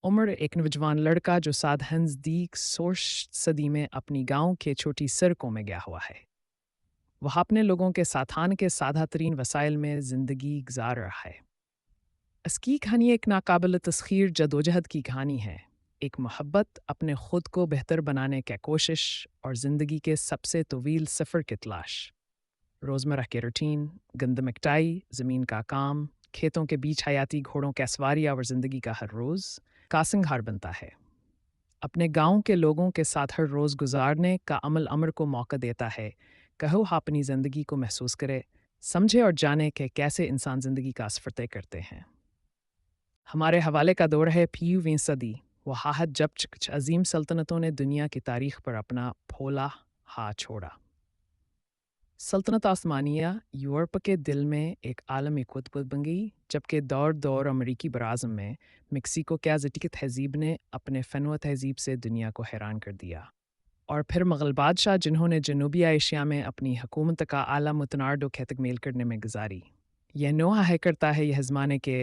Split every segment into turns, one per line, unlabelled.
उमर एक नौजवान लड़का जो साधा नज़दीक 16 सदी में अपनी गांव के छोटी सड़कों में गया हुआ है। वह अपने लोगों के साथान के सादा तरीन वसाइल में ज़िंदगी गुजार रहा है। इसकी कहानी एक नाकाबिल तस्खीर जदोजहद की कहानी है। एक मोहब्बत, अपने खुद को बेहतर बनाने की कोशिश और ज़िंदगी के सबसे तवील सफ़र की तलाश। रोज़मर्रा के रूटीन, गंद मिटाई, ज़मीन का काम, खेतों के बीच हयाती घोड़ों की सवारी और ज़िंदगी का हर रोज़ का सिंगार बनता है। अपने गांव के लोगों के साथ हर रोज़ गुजारने का अमल अमर को मौका देता है। कहो अपनी ज़िंदगी को महसूस करे, समझे और जाने कि कैसे इंसान ज़िंदगी का सफ़र तय करते हैं। हमारे हवाले का दौर है 20वीं सदी। वह हाहत जब कुछ अजीम सल्तनतों ने दुनिया की तारीख पर अपना फौला हाथ छोड़ा। सल्तनत आसमानिया यूरोप के दिल में एक आलमी कुतुब बन गई, जबकि दौर दौर अमरीकी बराज़म में मेक्सिको के आज़टी की तहज़ीब ने अपने फ़न व तहज़ीब से दुनिया को हैरान कर दिया। और फिर मुग़ल बादशाह जिन्होंने जनूबी एशिया में अपनी हुकूमत का आला मुतनाड व तकमील करने में गुजारी। यह नोहा है करता है यह ज़माने के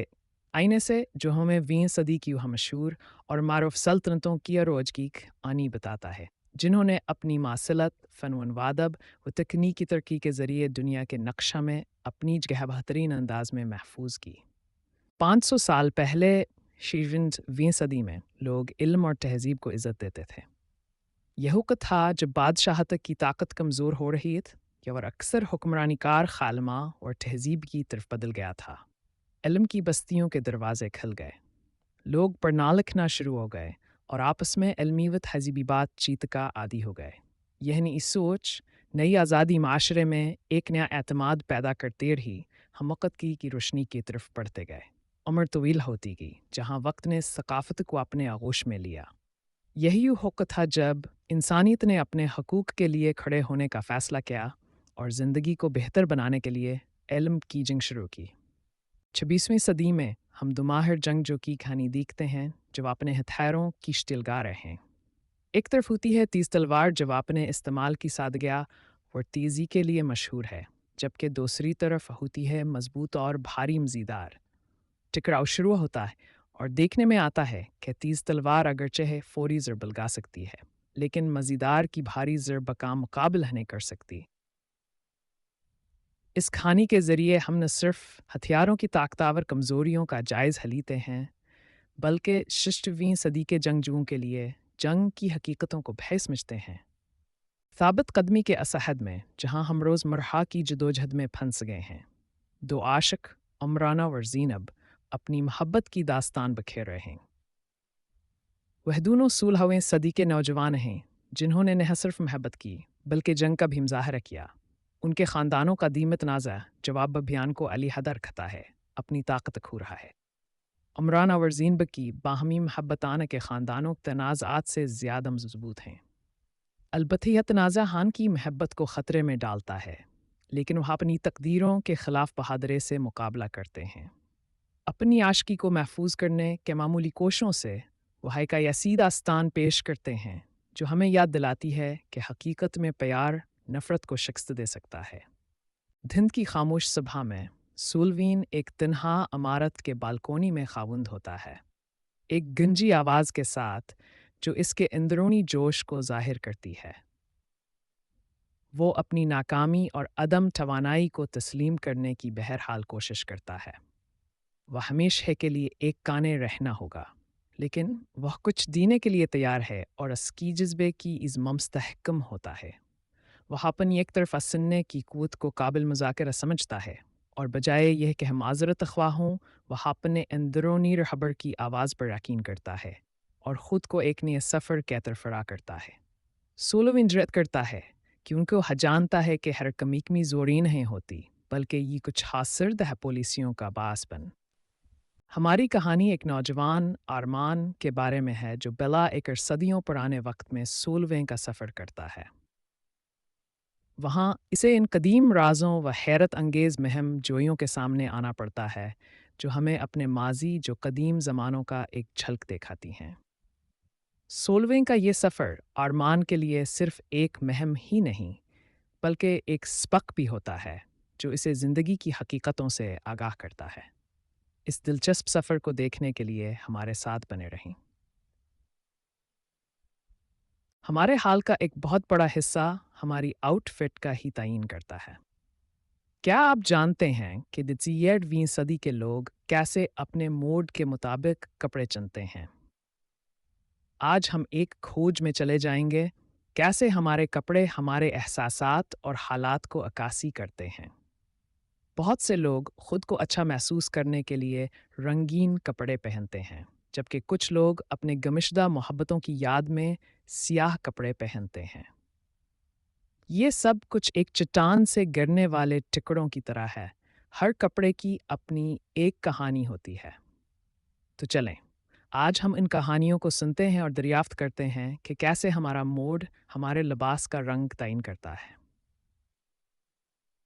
आईने से जो हमें 20वीं सदी की वह मशहूर और मारूफ सल्तनतों की अरोज की आनी बताता है, जिन्होंने अपनी मासलत, फ़न वादब व तकनीकी तरक्की के ज़रिए दुनिया के नक्शा में अपनी जगह बेहतरीन अंदाज में महफूज की। 500 साल पहले शीर्विंद 20वीं सदी में लोग इल्म और तहज़ीब को इज़्ज़त देते थे। यह वक़्त था जब बादशाहत की ताकत कमज़ोर हो रही थी और अक्सर हुक्मरानी कार खालमा और तहज़ीब की तरफ बदल गया था। इल्म की बस्तियों के दरवाजे खुल गए, लोग पढ़ना लिखना शुरू हो गए और आपस में इल्मी व तहज़ीबी बातचीत का आदी हो गए। यह नई सोच नई आज़ादी माशरे में एक नया एतमाद पैदा करते रही। हम वक़्त की रोशनी की तरफ बढ़ते गए। उम्र तवील होती गई, जहाँ वक्त ने सकाफ़त को अपने आगोश में लिया। यही वक़्त था जब इंसानियत ने अपने हकूक़ के लिए खड़े होने का फ़ैसला किया और ज़िंदगी को बेहतर बनाने के लिए इल्म की जंग शुरू की। 26वीं सदी में हम दुमाहिर जंगजू की कहानी देखते हैं जो अपने हथियारों की लगा रहे हैं। एक तरफ होती है तीज तलवार जो अपने इस्तेमाल की सादगियाँ और तेज़ी के लिए मशहूर है, जबकि दूसरी तरफ होती है मजबूत और भारी मज़ीदार। टकराव शुरू होता है और देखने में आता है कि तीज तलवार अगरचे फौरी ज़रब लगा सकती है, लेकिन मज़ीदार की भारी ज़रब का मुकाबला नहीं कर सकती। इस कहानी के ज़रिए हम न सिर्फ हथियारों की ताकतवर कमज़ोरियों का जायज़ लेते हैं, बल्कि 6वीं सदी के जंगजुओं के लिए जंग की हकीकतों को भी समझते हैं। साबित कदमी के असहद में जहाँ हम रोज़मर्रा की जदोजहद में फंस गए हैं, दो आशिक उमराना और ज़ीनब अपनी मोहब्बत की दास्तान बखेर रहे हैं। वह दोनों 16वीं सदी के नौजवान हैं जिन्होंने न सिर्फ मोहब्बत की बल्कि जंग का भी मुजाहरा किया। उनके ख़ानदानों का दीमत नाज़ा जवाब अभियान को अलीहदा रखता है, अपनी ताकत खो रहा है। उमरान और ज़ीनब की बाहमी मोहब्बताना के ख़ानदानों तनाज़ात से ज़्यादा मजबूत हैं। अलबत्ते यह तनाज़ा हान की मोहब्बत को ख़तरे में डालता है, लेकिन वह अपनी तकदीरों के ख़िलाफ़ बहादुरी से मुकाबला करते हैं। अपनी आशिकी को महफूज करने के मामूली कोशिशों से वह एक ऐसी दास्तान पेश करते हैं जो हमें याद दिलाती है कि हकीकत में प्यार नफ़रत को शिकस्त दे सकता है। धुंध की खामोश सुबह में सूलवीन एक तन्हा इमारत के बालकोनी में खावंद होता है, एक गंजी आवाज़ के साथ जो इसके अंदरूनी जोश को ज़ाहिर करती है। वो अपनी नाकामी और अदम तवानाई को तस्लीम करने की बहरहाल कोशिश करता है। वह हमेशा के लिए एक काने रहना होगा, लेकिन वह कुछ देने के लिए तैयार है और उसकी जज्बे की इज़ मुस्तहकम होता है। वह अपनी एक तरफ सुनने की क़ुव्वत को काबिल मुज़ाकरा समझता है और बजाय यह कि हम माज़रत ख़्वाह हों, वह अपने अंदरूनी रहबर की आवाज़ पर यकीन करता है और ख़ुद को एक नए सफ़र की तरफ फ़रा करता है। सोलोविन जरत करता है क्योंकि वह जानता है कि हर कमीकमी ज़ोरी नहीं होती, बल्कि ये कुछ हासिरद है पॉलिसियों का बासपन। हमारी कहानी एक नौजवान आरमान के बारे में है जो बिला एक सदियों पुराने वक्त में 16वें का सफ़र करता है। वहाँ इसे इन कदीम राज़ों व हैरत अंगेज़ महम जोइयों के सामने आना पड़ता है जो हमें अपने माजी जो कदीम ज़मानों का एक झलक दिखाती हैं। 16वें का ये सफ़र आरमान के लिए सिर्फ एक महम ही नहीं, बल्कि एक सबक भी होता है जो इसे ज़िंदगी की हकीकतों से आगाह करता है। इस दिलचस्प सफ़र को देखने के लिए हमारे साथ बने रहें। हमारे हाल का एक बहुत बड़ा हिस्सा हमारी आउटफिट का ही तयीन करता है। क्या आप जानते हैं कि 18वीं सदी के लोग कैसे अपने मूड के मुताबिक कपड़े चुनते हैं? आज हम एक खोज में चले जाएंगे कैसे हमारे कपड़े हमारे एहसासात और हालात को अक्कासी करते हैं। बहुत से लोग खुद को अच्छा महसूस करने के लिए रंगीन कपड़े पहनते हैं, जबकि कुछ लोग अपने गमिश्दा मोहब्बतों की याद में सियाह कपड़े पहनते हैं। ये सब कुछ एक चट्टान से गिरने वाले टुकड़ों की तरह है। हर कपड़े की अपनी एक कहानी होती है। तो चलें, आज हम इन कहानियों को सुनते हैं और दरियाफ्त करते हैं कि कैसे हमारा मूड हमारे लिबास का रंग तयन करता है।